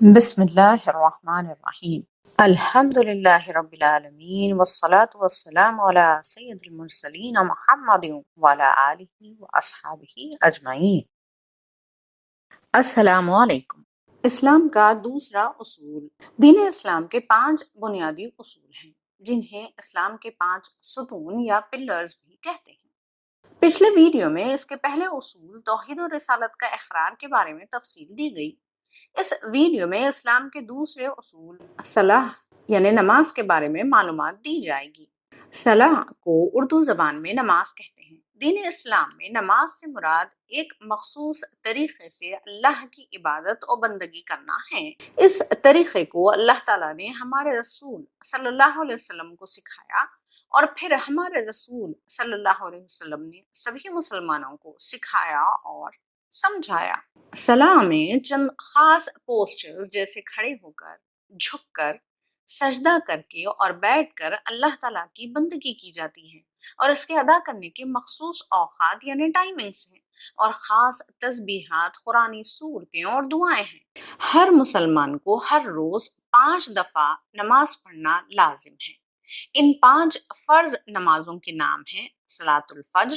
بسم اللہ الرحمن الرحیم الحمد للہ رب العالمین والصلاة والسلام علی سید المرسلین محمد وعلی آلہ واصحابہ اجمعین۔ السلام علیکم۔ اسلام کا دوسرا اصول۔ دین اسلام کے 5 بنیادی اصول ہیں جنہیں اسلام کے 5 ستون یا پلرز بھی کہتے ہیں۔ پچھلے ویڈیو میں اس کے پہلے اصول توحید و رسالت کا اقرار کے بارے میں تفصیل دی گئی۔ اس ویڈیو میں اسلام کے دوسرے اصول صلاح یعنی نماز کے بارے میں معلومات دی جائے گی۔ صلاح کو اردو زبان میں نماز کہتے ہیں۔ دین اسلام میں نماز سے مراد ایک مخصوص طریقے سے اللہ کی عبادت اور بندگی کرنا ہے۔ اس طریقے کو اللہ تعالیٰ نے ہمارے رسول صلی اللہ علیہ وسلم کو سکھایا اور پھر ہمارے رسول صلی اللہ علیہ وسلم نے سبھی مسلمانوں کو سکھایا اور سمجھایا۔ صلاح میں چند خاص پوسچرز جیسے کھڑے ہو کر، جھک کر، سجدہ کر کے اور بیٹھ کر اللہ تعالیٰ کی بندگی کی جاتی ہے اور اس کے ادا کرنے کے مخصوص اوقات یعنی ٹائمنگز ہیں اور خاص تسبیحات، قرآنی صورتیں اور دعائیں ہیں۔ ہر مسلمان کو ہر روز 5 دفعہ نماز پڑھنا لازم ہے۔ ان 5 فرض نمازوں کے نام ہیں صلاۃ الفجر،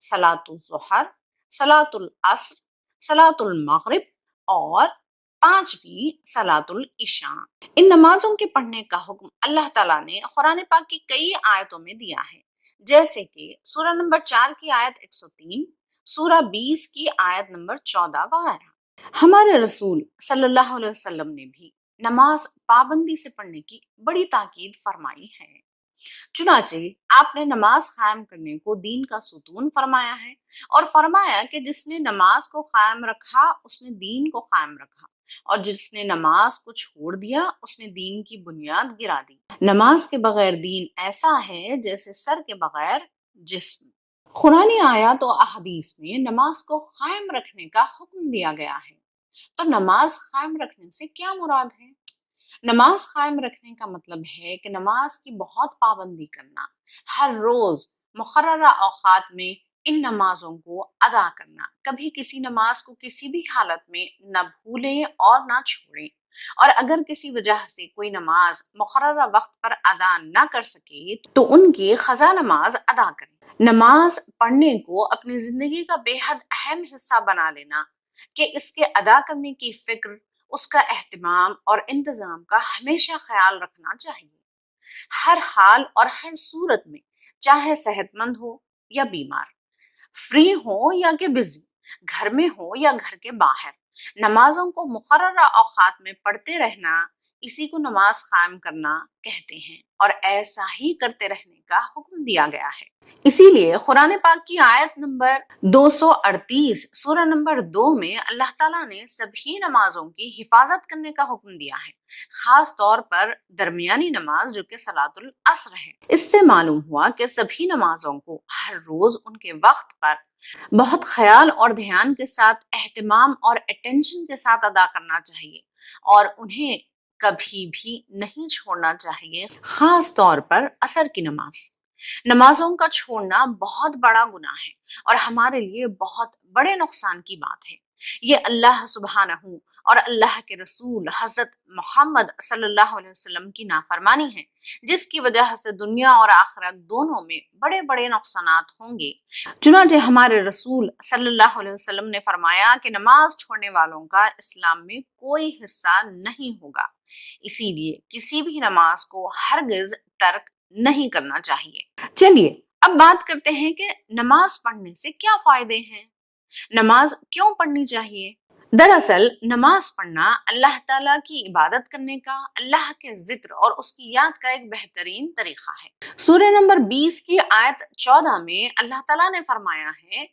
صلاۃ الظہر، صلاۃ العصر، صلاۃ المغرب اور 5ویں صلاۃ العشاء۔ ان نمازوں کے پڑھنے کا حکم اللہ تعالیٰ نے قرآن پاک کی کئی آیتوں میں دیا ہے، جیسے کہ سورہ نمبر 4 کی آیت 103، سورہ 20 کی آیت نمبر 14 وغیرہ۔ ہمارے رسول صلی اللہ علیہ وسلم نے بھی نماز پابندی سے پڑھنے کی بڑی تاکید فرمائی ہے۔ چنانچہ آپ نے نماز قائم کرنے کو دین کا ستون فرمایا ہے اور فرمایا کہ جس نے نماز کو قائم رکھا اس نے دین کو قائم رکھا اور جس نے نماز کو چھوڑ دیا اس نے دین کی بنیاد گرا دی۔ نماز کے بغیر دین ایسا ہے جیسے سر کے بغیر جسم۔ قرآنی آیات و احادیث میں نماز کو قائم رکھنے کا حکم دیا گیا ہے۔ تو نماز قائم رکھنے سے کیا مراد ہے؟ نماز قائم رکھنے کا مطلب ہے کہ نماز کی بہت پابندی کرنا، ہر روز مقررہ اوقات میں ان نمازوں کو ادا کرنا، کبھی کسی نماز کو کسی بھی حالت میں نہ بھولیں اور نہ چھوڑیں، اور اگر کسی وجہ سے کوئی نماز مقررہ وقت پر ادا نہ کر سکے تو ان کی قضا نماز ادا کریں۔ نماز پڑھنے کو اپنی زندگی کا بے حد اہم حصہ بنا لینا کہ اس کے ادا کرنے کی فکر، اس کا اہتمام اور انتظام کا ہمیشہ خیال رکھنا چاہیے، ہر حال اور ہر صورت میں، چاہے صحت مند ہو یا بیمار، فری ہو یا کہ بزی، گھر میں ہو یا گھر کے باہر، نمازوں کو مقررہ اوقات میں پڑھتے رہنا، اسی کو نماز قائم کرنا کہتے ہیں اور ایسا ہی کرتے رہنے کا حکم دیا گیا ہے۔ اسی لیے قرآن پاک کی آیت نمبر 238 سورہ نمبر 2 میں اللہ تعالیٰ نے سبھی نمازوں کی حفاظت کرنے کا حکم دیا ہے، خاص طور پر درمیانی نماز جو کہ صلاۃ العصر ہے۔ اس سے معلوم ہوا کہ سبھی نمازوں کو ہر روز ان کے وقت پر بہت خیال اور دھیان کے ساتھ، اہتمام اور اٹینشن کے ساتھ ادا کرنا چاہیے اور انہیں کبھی بھی نہیں چھوڑنا چاہیے، خاص طور پر عصر کی نماز۔ نمازوں کا چھوڑنا بہت بڑا گناہ ہے اور ہمارے لیے بہت بڑے نقصان کی بات ہے۔ یہ اللہ سبحانہ اور اللہ کے رسول حضرت محمد صلی اللہ علیہ وسلم کی نافرمانی ہے، جس کی وجہ سے دنیا اور آخرت دونوں میں بڑے بڑے نقصانات ہوں گے۔ چنانچہ ہمارے رسول صلی اللہ علیہ وسلم نے فرمایا کہ نماز چھوڑنے والوں کا اسلام میں کوئی حصہ نہیں ہوگا، اسی لیے کسی بھی نماز کو ہرگز ترک نہیں کرنا چاہیے۔ چلیے اب بات کرتے ہیں کہ نماز پڑھنے سے کیا فائدے ہیں، نماز کیوں پڑھنی چاہیے۔ دراصل نماز پڑھنا اللہ تعالیٰ کی عبادت کرنے کا، اللہ کے ذکر اور اس کی یاد کا ایک بہترین طریقہ ہے۔ سورہ نمبر 20 کی آیت 14 میں اللہ تعالیٰ نے فرمایا ہے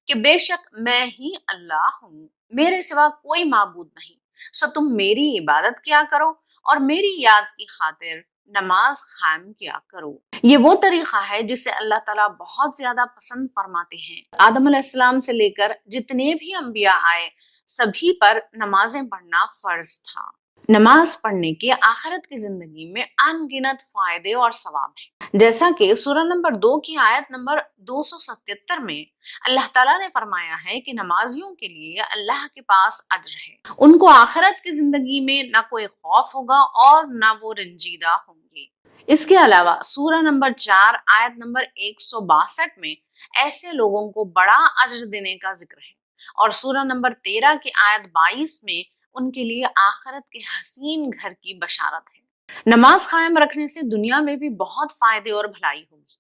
کہ بے شک میں ہی اللہ ہوں، میرے سوا کوئی معبود نہیں، سو تم میری عبادت کیا کرو اور میری یاد کی خاطر نماز قائم کیا کرو۔ یہ وہ طریقہ ہے جسے اللہ تعالیٰ بہت زیادہ پسند فرماتے ہیں۔ آدم علیہ السلام سے لے کر جتنے بھی انبیاء آئے سبھی پر نمازیں پڑھنا فرض تھا۔ نماز پڑھنے کے آخرت کی زندگی میں ان گنت فائدے اور ثواب ہیں۔ جیسا کہ سورہ نمبر 2 کی آیت نمبر 277 میں اللہ تعالیٰ نے فرمایا ہے کہ نمازیوں کے لیے اللہ کے پاس اجر ہے، ان کو آخرت کی زندگی میں نہ کوئی خوف ہوگا اور نہ وہ رنجیدہ ہوں گے۔ اس کے علاوہ سورہ نمبر 4 آیت نمبر 162 میں ایسے لوگوں کو بڑا اجر دینے کا ذکر ہے، اور سورہ نمبر 13 کی آیت 22 میں ان کے لیے آخرت کے حسین گھر کی بشارت ہے۔ نماز قائم رکھنے سے دنیا میں بھی بہت فائدے اور بھلائی ہوگی۔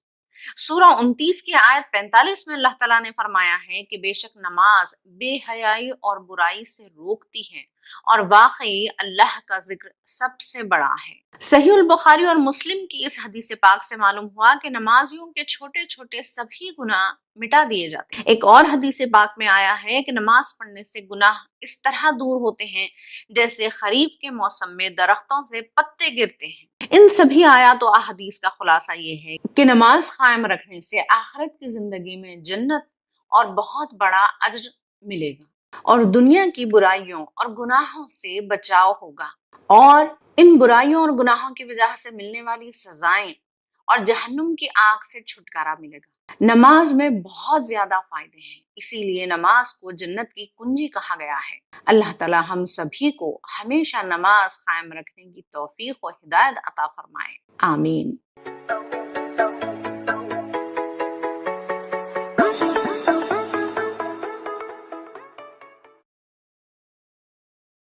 سورہ 29 کی آیت 45 میں اللہ تعالیٰ نے فرمایا ہے کہ بے شک نماز بے حیائی اور برائی سے روکتی ہے، اور واقعی اللہ کا ذکر سب سے بڑا ہے۔ صحیح البخاری اور مسلم کی اس حدیث پاک سے معلوم ہوا کہ نمازیوں کے چھوٹے چھوٹے سبھی گناہ مٹا دیے جاتے ہیں۔ ایک اور حدیث پاک میں آیا ہے کہ نماز پڑھنے سے گناہ اس طرح دور ہوتے ہیں جیسے خریف کے موسم میں درختوں سے پتے گرتے ہیں۔ ان سبھی آیات و احادیث کا خلاصہ یہ ہے کہ نماز قائم رکھنے سے آخرت کی زندگی میں جنت اور بہت بڑا اجر ملے گا، اور دنیا کی برائیوں اور گناہوں سے بچاؤ ہوگا، اور ان برائیوں اور گناہوں کی وجہ سے ملنے والی سزائیں اور جہنم کی آگ سے چھٹکارا ملے گا۔ نماز میں بہت زیادہ فائدے ہیں، اسی لیے نماز کو جنت کی کنجی کہا گیا ہے۔ اللہ تعالی ہم سبھی کو ہمیشہ نماز قائم رکھنے کی توفیق و ہدایت عطا فرمائے، آمین۔